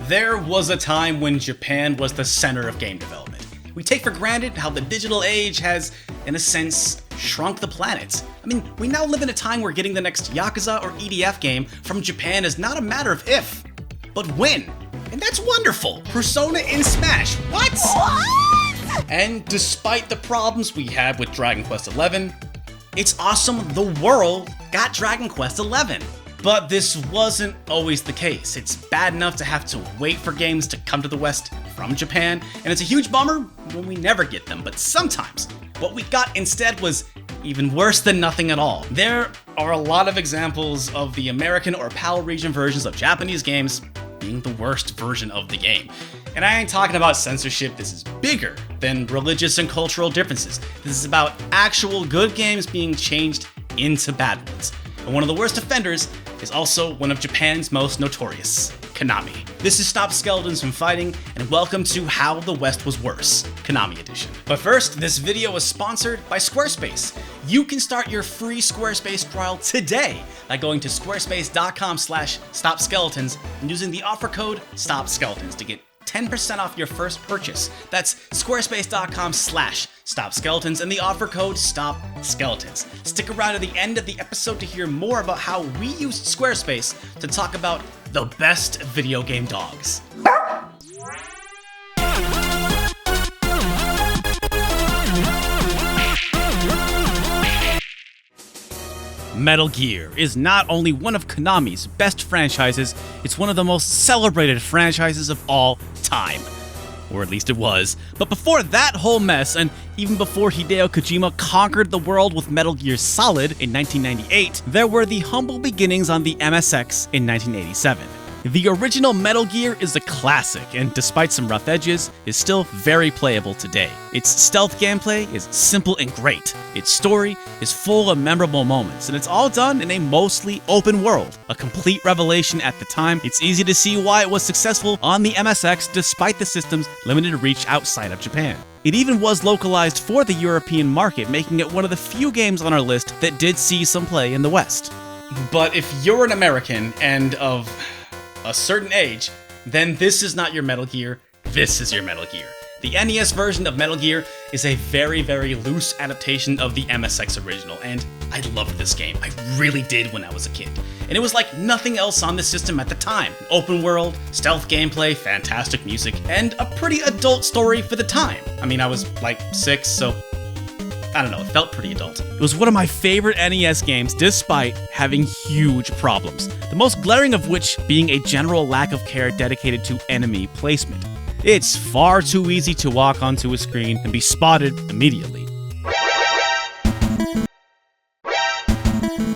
There was a time when Japan was the center of game development. We take for granted how the digital age has, in a sense, shrunk the planet. I mean, we now live in a time where getting the next Yakuza or EDF game from Japan is not a matter of if, but when. And that's wonderful. Persona in Smash, what? And despite the problems we have with Dragon Quest XI, it's awesome the world got Dragon Quest XI. But this wasn't always the case. It's bad enough to have to wait for games to come to the West from Japan, and it's a huge bummer when we never get them, but sometimes what we got instead was even worse than nothing at all. There are a lot of examples of the American or PAL region versions of Japanese games being the worst version of the game. And I ain't talking about censorship, this is bigger than religious and cultural differences. This is about actual good games being changed into bad ones. And one of the worst offenders is also one of Japan's most notorious, Konami. This is Stop Skeletons from Fighting, and welcome to How the West Was Worse, Konami Edition. But first, this video is sponsored by Squarespace. You can start your free Squarespace trial today by going to squarespace.com/stopskeletons and using the offer code STOPSKELETONS to get 10% off your first purchase. That's squarespace.com/stopskeletons and the offer code STOPSKELETONS. Stick around to the end of the episode to hear more about how we used Squarespace to talk about the best video game dogs. Metal Gear is not only one of Konami's best franchises, it's one of the most celebrated franchises of all time. Or at least it was. But before that whole mess, and even before Hideo Kojima conquered the world with Metal Gear Solid in 1998, there were the humble beginnings on the MSX in 1987. The original Metal Gear is a classic, and despite some rough edges, is still very playable today. Its stealth gameplay is simple and great. Its story is full of memorable moments, and it's all done in a mostly open world. A complete revelation at the time, it's easy to see why it was successful on the MSX despite the system's limited reach outside of Japan. It even was localized for the European market, making it one of the few games on our list that did see some play in the West. But if you're an American and of a certain age, then this is not your Metal Gear, this is your Metal Gear. The NES version of Metal Gear is a very, very loose adaptation of the MSX original, and I loved this game. I really did when I was a kid. And it was like nothing else on the system at the time. An open world, stealth gameplay, fantastic music, and a pretty adult story for the time. I mean, I was like 6, so I don't know, it felt pretty adult. It was one of my favorite NES games despite having huge problems, the most glaring of which being a general lack of care dedicated to enemy placement. It's far too easy to walk onto a screen and be spotted immediately.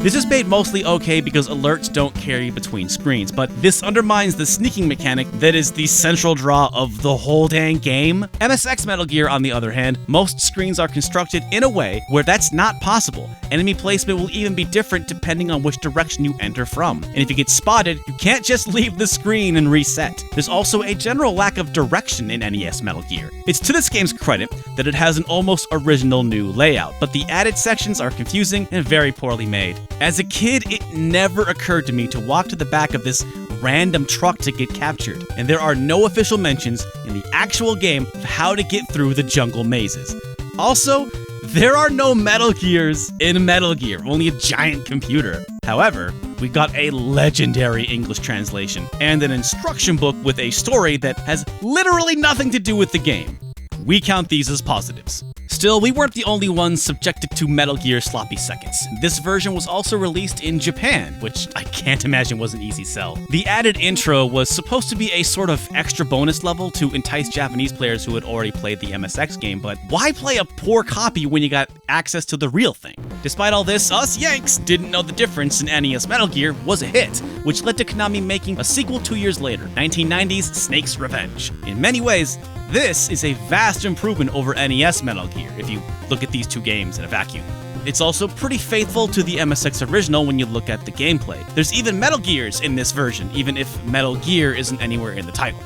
This is made mostly okay because alerts don't carry between screens, but this undermines the sneaking mechanic that is the central draw of the whole dang game. MSX Metal Gear, on the other hand, most screens are constructed in a way where that's not possible. Enemy placement will even be different depending on which direction you enter from. And if you get spotted, you can't just leave the screen and reset. There's also a general lack of direction in NES Metal Gear. It's to this game's credit that it has an almost original new layout, but the added sections are confusing and very poorly made. As a kid, it never occurred to me to walk to the back of this random truck to get captured, and there are no official mentions in the actual game of how to get through the jungle mazes. Also, there are no Metal Gears in Metal Gear, only a giant computer. However, we got a legendary English translation and an instruction book with a story that has literally nothing to do with the game. We count these as positives. Still, we weren't the only ones subjected to Metal Gear sloppy seconds. This version was also released in Japan, which I can't imagine was an easy sell. The added intro was supposed to be a sort of extra bonus level to entice Japanese players who had already played the MSX game, but why play a poor copy when you got access to the real thing? Despite all this, us Yanks didn't know the difference, and NES Metal Gear was a hit, which led to Konami making a sequel 2 years later, 1990's Snake's Revenge. In many ways, this is a vast improvement over NES Metal Gear, if you look at these two games in a vacuum. It's also pretty faithful to the MSX original when you look at the gameplay. There's even Metal Gears in this version, even if Metal Gear isn't anywhere in the title.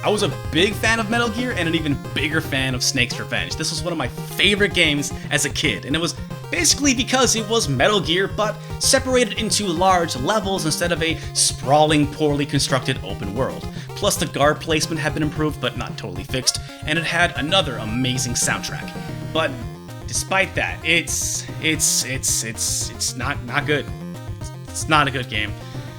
I was a big fan of Metal Gear and an even bigger fan of Snake's Revenge. This was one of my favorite games as a kid, and it was basically because it was Metal Gear but separated into large levels instead of a sprawling, poorly constructed open world. Plus the guard placement had been improved but not totally fixed, and it had another amazing soundtrack. But despite that, it's not good. It's not a good game.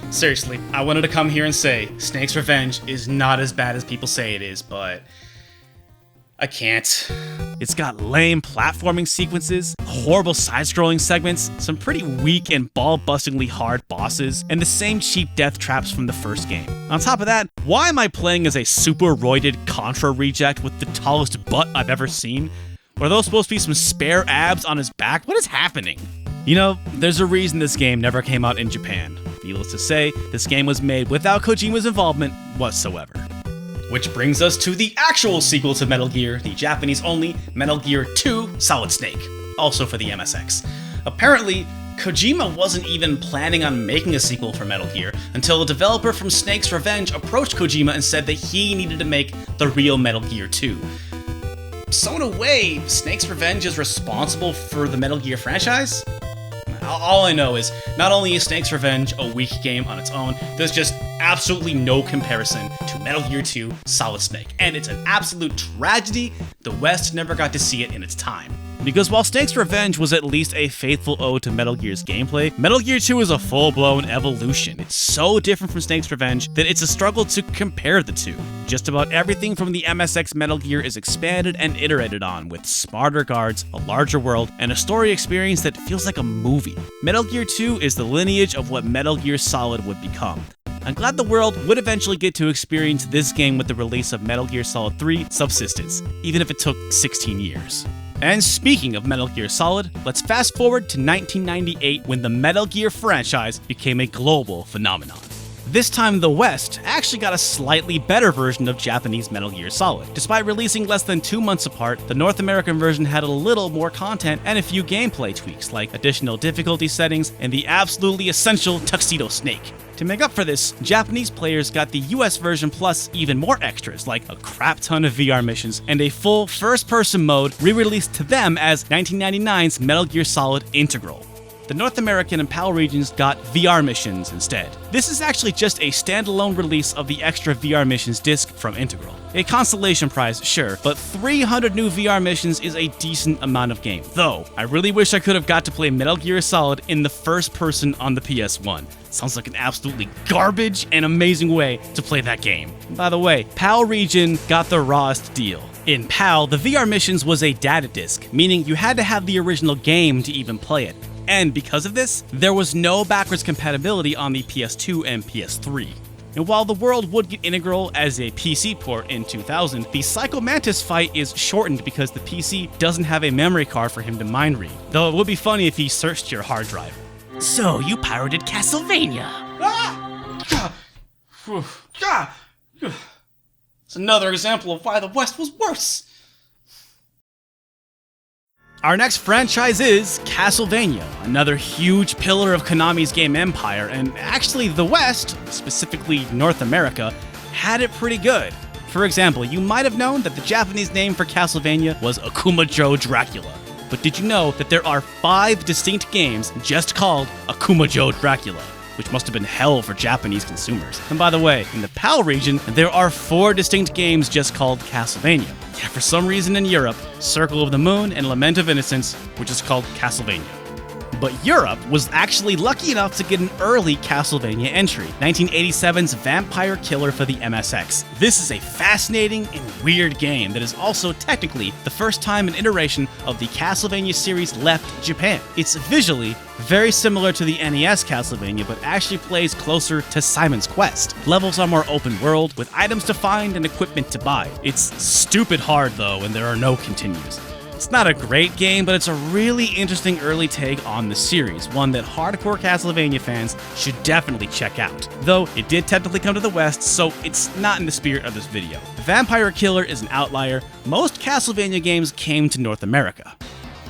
Seriously, I wanted to come here and say Snake's Revenge is not as bad as people say it is, but I can't. It's got lame platforming sequences, horrible side-scrolling segments, some pretty weak and ball-bustingly hard bosses, and the same cheap death traps from the first game. On top of that, why am I playing as a super roided Contra reject with the tallest butt I've ever seen? Were those supposed to be some spare abs on his back? What is happening? You know, there's a reason this game never came out in Japan. Needless to say, this game was made without Kojima's involvement whatsoever. Which brings us to the actual sequel to Metal Gear, the Japanese-only Metal Gear 2 Solid Snake, also for the MSX. Apparently, Kojima wasn't even planning on making a sequel for Metal Gear until a developer from Snake's Revenge approached Kojima and said that he needed to make the real Metal Gear 2. So in a way, Snake's Revenge is responsible for the Metal Gear franchise? All I know is, not only is Snake's Revenge a weak game on its own, there's just absolutely no comparison to Metal Gear 2 Solid Snake, and it's an absolute tragedy the West never got to see it in its time. Because while Snake's Revenge was at least a faithful ode to Metal Gear's gameplay, Metal Gear 2 is a full-blown evolution. It's so different from Snake's Revenge that it's a struggle to compare the two. Just about everything from the MSX Metal Gear is expanded and iterated on, with smarter guards, a larger world, and a story experience that feels like a movie. Metal Gear 2 is the lineage of what Metal Gear Solid would become. I'm glad the world would eventually get to experience this game with the release of Metal Gear Solid 3 Subsistence, even if it took 16 years. And speaking of Metal Gear Solid, let's fast forward to 1998 when the Metal Gear franchise became a global phenomenon. This time the West actually got a slightly better version of Japanese Metal Gear Solid. Despite releasing less than 2 months apart, the North American version had a little more content and a few gameplay tweaks like additional difficulty settings and the absolutely essential Tuxedo Snake. To make up for this, Japanese players got the US version plus even more extras like a crap ton of VR missions and a full first-person mode re-released to them as 1999's Metal Gear Solid Integral. The North American and PAL regions got VR missions instead. This is actually just a standalone release of the extra VR missions disc from Integral. A consolation prize, sure, but 300 new VR missions is a decent amount of game. Though, I really wish I could have got to play Metal Gear Solid in the first person on the PS1. Sounds like an absolutely garbage and amazing way to play that game. By the way, PAL region got the rawest deal. In PAL, the VR missions was a data disc, meaning you had to have the original game to even play it. And because of this, there was no backwards compatibility on the PS2 and PS3. And while the world would get Integral as a PC port in 2000, the Psycho Mantis fight is shortened because the PC doesn't have a memory card for him to mind read. Though it would be funny if he searched your hard drive. So you pirated Castlevania. It's another example of why the West was worse. Our next franchise is Castlevania, another huge pillar of Konami's game empire, and actually the West, specifically North America, had it pretty good. For example, you might have known that the Japanese name for Castlevania was Akumajo Dracula. But did you know that there are 5 distinct games just called Akumajo Dracula? Which must have been hell for Japanese consumers. And by the way, in the PAL region, there are 4 distinct games just called Castlevania. Yet for some reason in Europe, Circle of the Moon and Lament of Innocence were just called Castlevania. But Europe was actually lucky enough to get an early Castlevania entry, 1987's Vampire Killer for the MSX. This is a fascinating and weird game that is also technically the first time an iteration of the Castlevania series left Japan. It's visually very similar to the NES Castlevania, but actually plays closer to Simon's Quest. Levels are more open world, with items to find and equipment to buy. It's stupid hard though, and there are no continues. It's not a great game, but it's a really interesting early take on the series, one that hardcore Castlevania fans should definitely check out. Though, it did technically come to the West, so it's not in the spirit of this video. Vampire Killer is an outlier. Most Castlevania games came to North America.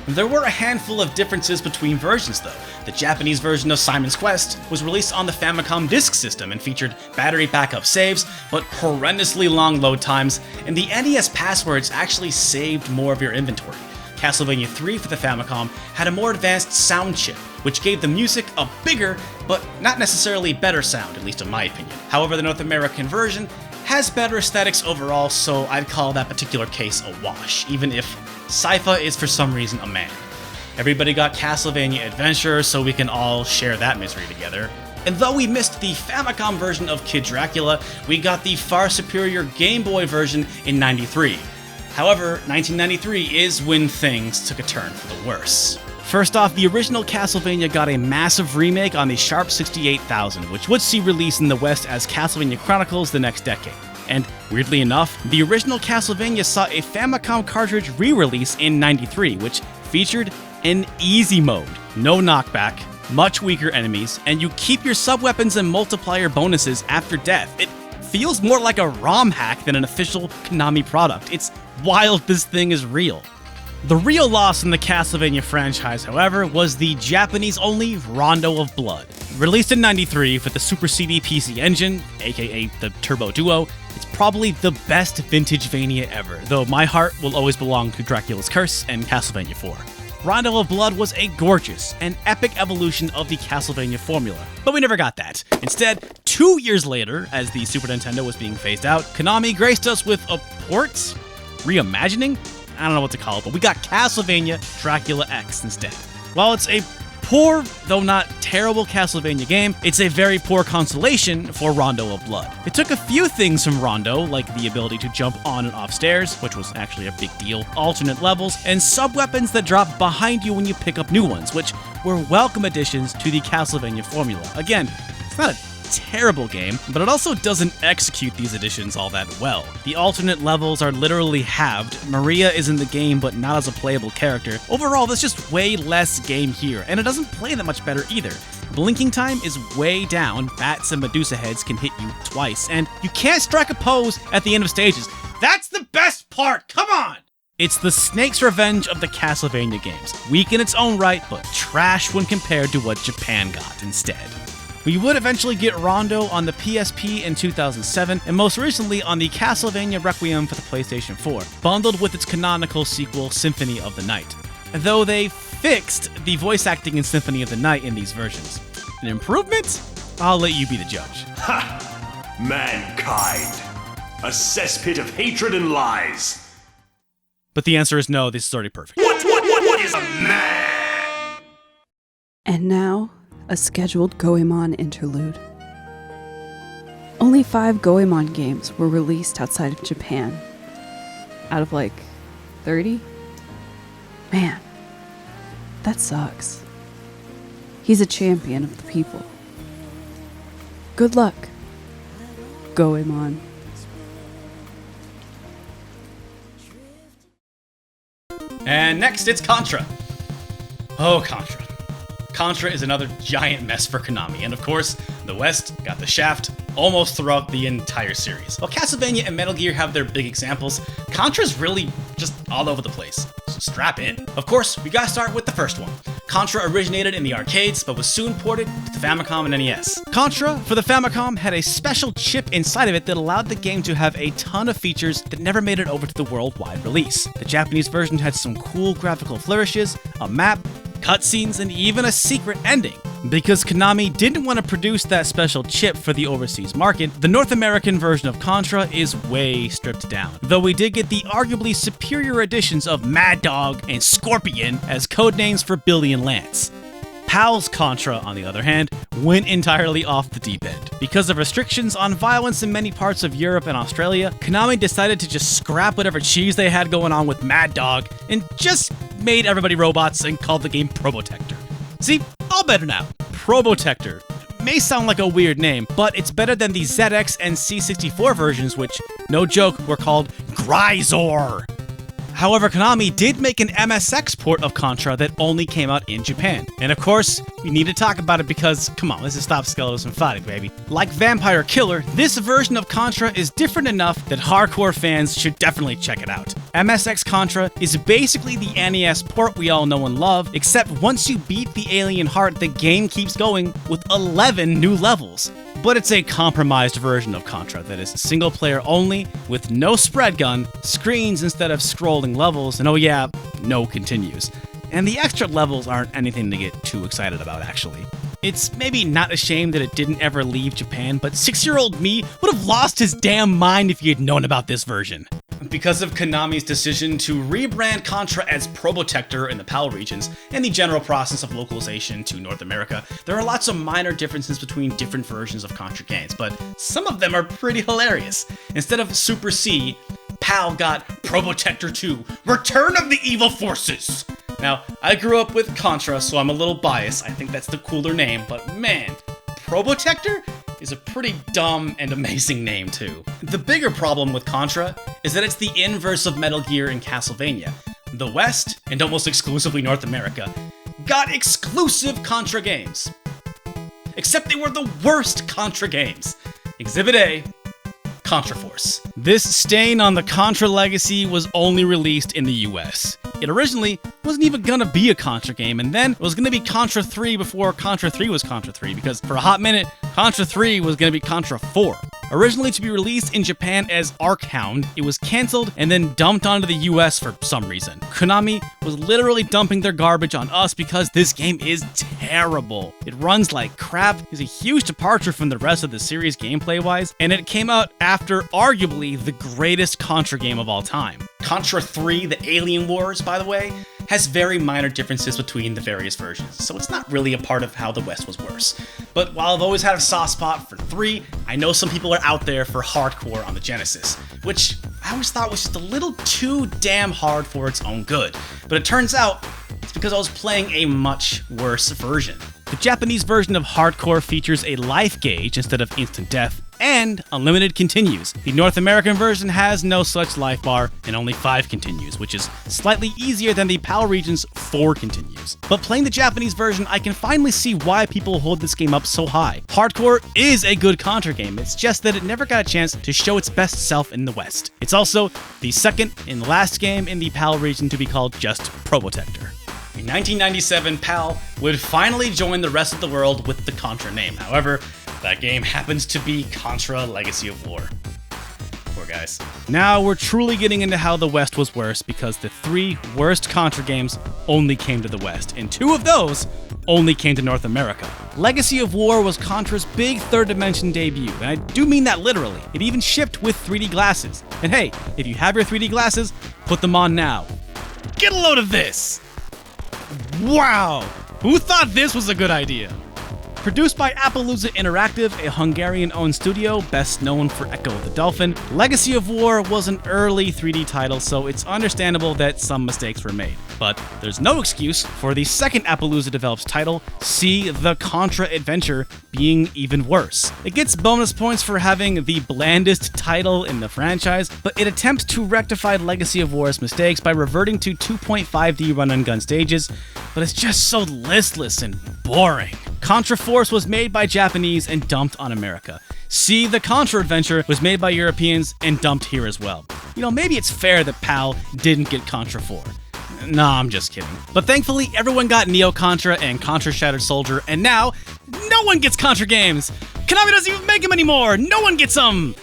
There were a handful of differences between versions though. The Japanese version of Simon's Quest was released on the Famicom Disk System and featured battery backup saves, but horrendously long load times, and the NES passwords actually saved more of your inventory. Castlevania III for the Famicom had a more advanced sound chip, which gave the music a bigger, but not necessarily better sound, at least in my opinion. However, the North American version has better aesthetics overall, so I'd call that particular case a wash, even if Sypha is for some reason a man. Everybody got Castlevania Adventure, so we can all share that misery together. And though we missed the Famicom version of Kid Dracula, we got the far superior Game Boy version in '93. However, 1993 is when things took a turn for the worse. First off, the original Castlevania got a massive remake on the Sharp 68000, which would see release in the West as Castlevania Chronicles the next decade. And weirdly enough, the original Castlevania saw a Famicom cartridge re-release in '93, which featured an easy mode, no knockback, much weaker enemies, and you keep your sub-weapons and multiplier bonuses after death. It feels more like a ROM hack than an official Konami product. It's wild this thing is real. The real loss in the Castlevania franchise, however, was the Japanese-only Rondo of Blood. Released in '93 with the Super CD PC engine, aka the Turbo Duo, it's probably the best vintage Vania ever, though my heart will always belong to Dracula's Curse and Castlevania 4. Rondo of Blood was a gorgeous and epic evolution of the Castlevania formula, but we never got that. Instead, 2 years later, as the Super Nintendo was being phased out, Konami graced us with a port? Reimagining? I don't know what to call it, but we got Castlevania Dracula X instead. While it's a poor, though not terrible Castlevania game, it's a very poor consolation for Rondo of Blood. It took a few things from Rondo, like the ability to jump on and off stairs, which was actually a big deal, alternate levels, and sub-weapons that drop behind you when you pick up new ones, which were welcome additions to the Castlevania formula. Again, it's not a terrible game, but it also doesn't execute these additions all that well. The alternate levels are literally halved. Maria is in the game, but not as a playable character. Overall, there's just way less game here, and it doesn't play that much better either. Blinking time is way down, bats and Medusa heads can hit you twice, and you can't strike a pose at the end of stages. That's the best part, come on! It's the Snake's Revenge of the Castlevania games. Weak in its own right, but trash when compared to what Japan got instead. We would eventually get Rondo on the PSP in 2007, and most recently on the Castlevania Requiem for the PlayStation 4, bundled with its canonical sequel, Symphony of the Night. Though they fixed the voice acting in Symphony of the Night in these versions. An improvement? I'll let you be the judge. Ha! Mankind! A cesspit of hatred and lies! But the answer is no, this is already perfect. What is a man? And now, a scheduled Goemon interlude. Only 5 Goemon games were released outside of Japan. Out of like 30? Man, that sucks. He's a champion of the people. Good luck, Goemon. And next, it's Contra. Oh, Contra. Contra is another giant mess for Konami, and of course, the West got the shaft almost throughout the entire series. While Castlevania and Metal Gear have their big examples, Contra's really just all over the place. So strap in. Of course, we gotta start with the first one. Contra originated in the arcades, but was soon ported to the Famicom and NES. Contra, for the Famicom, had a special chip inside of it that allowed the game to have a ton of features that never made it over to the worldwide release. The Japanese version had some cool graphical flourishes, a map, cutscenes, and even a secret ending. Because Konami didn't want to produce that special chip for the overseas market, the North American version of Contra is way stripped down. Though we did get the arguably superior additions of Mad Dog and Scorpion as codenames for Billy and Lance. PAL's Contra, on the other hand, went entirely off the deep end. Because of restrictions on violence in many parts of Europe and Australia, Konami decided to just scrap whatever cheese they had going on with Mad Dog and just made everybody robots and called the game Probotector. See, all better now. Probotector. May sound like a weird name, but it's better than the ZX and C64 versions, which, no joke, were called Gryzor. However, Konami did make an MSX port of Contra that only came out in Japan. And of course, we need to talk about it because, come on, this is Stop Skeletons and Fighting, baby. Like Vampire Killer, this version of Contra is different enough that hardcore fans should definitely check it out. MSX Contra is basically the NES port we all know and love, except once you beat the alien heart, the game keeps going with 11 new levels. But it's a compromised version of Contra that is single player only, with no spread gun, screens instead of scrolling levels, and oh yeah, no continues. And the extra levels aren't anything to get too excited about, actually. It's maybe not a shame that it didn't ever leave Japan, but 6-year-old me would have lost his damn mind if he had known about this version. Because of Konami's decision to rebrand Contra as Probotector in the PAL regions, and the general process of localization to North America, there are lots of minor differences between different versions of Contra games, but some of them are pretty hilarious. Instead of Super C, PAL got Probotector II, Return of the Evil Forces! Now, I grew up with Contra, so I'm a little biased. I think that's the cooler name, but man, Probotector is a pretty dumb and amazing name too. The bigger problem with Contra is that it's the inverse of Metal Gear and Castlevania. The West, and almost exclusively North America, got exclusive Contra games. Except they were the worst Contra games. Exhibit A, Contra Force. This stain on the Contra legacy was only released in the US. It originally wasn't even gonna be a Contra game, and then it was gonna be Contra 3 before Contra 3 was Contra 3, because for a hot minute, Contra 3 was gonna be Contra 4. Originally to be released in Japan as Arkhound, it was cancelled and then dumped onto the US for some reason. Konami was literally dumping their garbage on us because this game is terrible. It runs like crap, is a huge departure from the rest of the series gameplay-wise, and it came out after arguably the greatest Contra game of all time. Contra 3, The Alien Wars, by the way, has very minor differences between the various versions, so it's not really a part of how the West was worse. But while I've always had a soft spot for 3, I know some people are out there for hardcore on the Genesis, which I always thought was just a little too damn hard for its own good. But it turns out it's because I was playing a much worse version. The Japanese version of hardcore features a life gauge instead of instant death, and unlimited continues. The North American version has no such life bar and only 5 continues, which is slightly easier than the PAL region's 4 continues. But playing the Japanese version, I can finally see why people hold this game up so high. Hardcore is a good Contra game, it's just that it never got a chance to show its best self in the West. It's also the second and last game in the PAL region to be called just Probotector. In 1997, PAL would finally join the rest of the world with the Contra name. However, that game happens to be Contra Legacy of War. Poor guys. Now we're truly getting into how the West was worse, because the 3 worst Contra games only came to the West, and 2 of those only came to North America. Legacy of War was Contra's big third dimension debut, and I do mean that literally. It even shipped with 3D glasses. And hey, if you have your 3D glasses, put them on now. Get a load of this! Wow! Who thought this was a good idea? Produced by Appaloosa Interactive, a Hungarian-owned studio best known for Echo of the Dolphin, Legacy of War was an early 3D title, so it's understandable that some mistakes were made. But there's no excuse for the second Appaloosa-developed title, See the Contra Adventure, being even worse. It gets bonus points for having the blandest title in the franchise, but it attempts to rectify Legacy of War's mistakes by reverting to 2.5D run-and-gun stages, but it's just so listless and boring. Contra Force was made by Japanese and dumped on America. See the Contra Adventure was made by Europeans and dumped here as well. You know, maybe it's fair that PAL didn't get Contra 4. Nah, I'm just kidding. But thankfully, everyone got Neo Contra and Contra Shattered Soldier, and now, no one gets Contra games! Konami doesn't even make them anymore! No one gets them!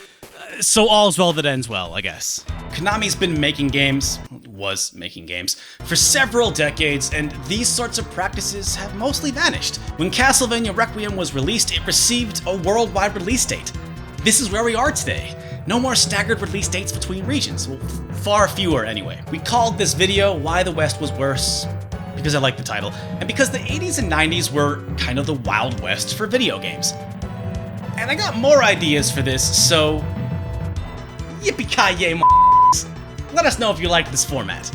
So all's well that ends well, I guess. Konami's been making games, was making games, for several decades, and these sorts of practices have mostly vanished. When Castlevania Requiem was released, it received a worldwide release date. This is where we are today. No more staggered release dates between regions. Well, far fewer anyway. We called this video Why the West Was Worse, because I like the title, and because the 80s and 90s were kind of the Wild West for video games. And I got more ideas for this, so yippee-ki-yay, let us know if you like this format.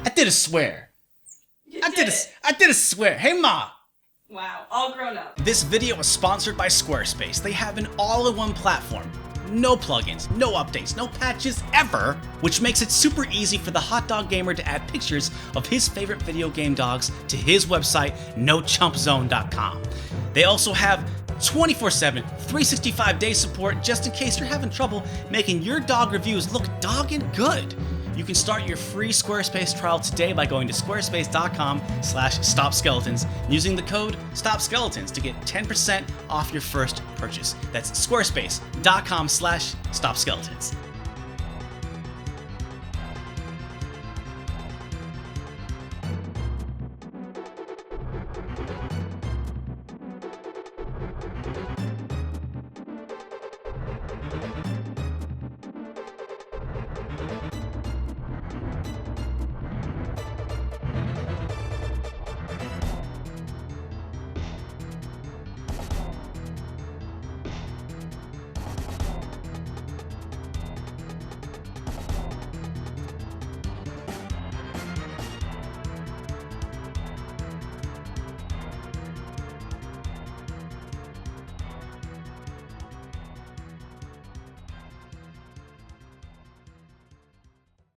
I did a swear. I did a swear. Hey, Ma! Wow, all grown up. This video was sponsored by SquareSpace. They have an all-in-one platform. No plugins, no updates, no patches ever, which makes it super easy for the hot dog gamer to add pictures of his favorite video game dogs to his website, nochumpzone.com. They also have 24/7, 365-day support just in case you're having trouble making your dog reviews look dogging good. You can start your free Squarespace trial today by going to squarespace.com/stopskeletons and using the code STOPSKELETONS to get 10% off your first purchase. That's squarespace.com/stopskeletons.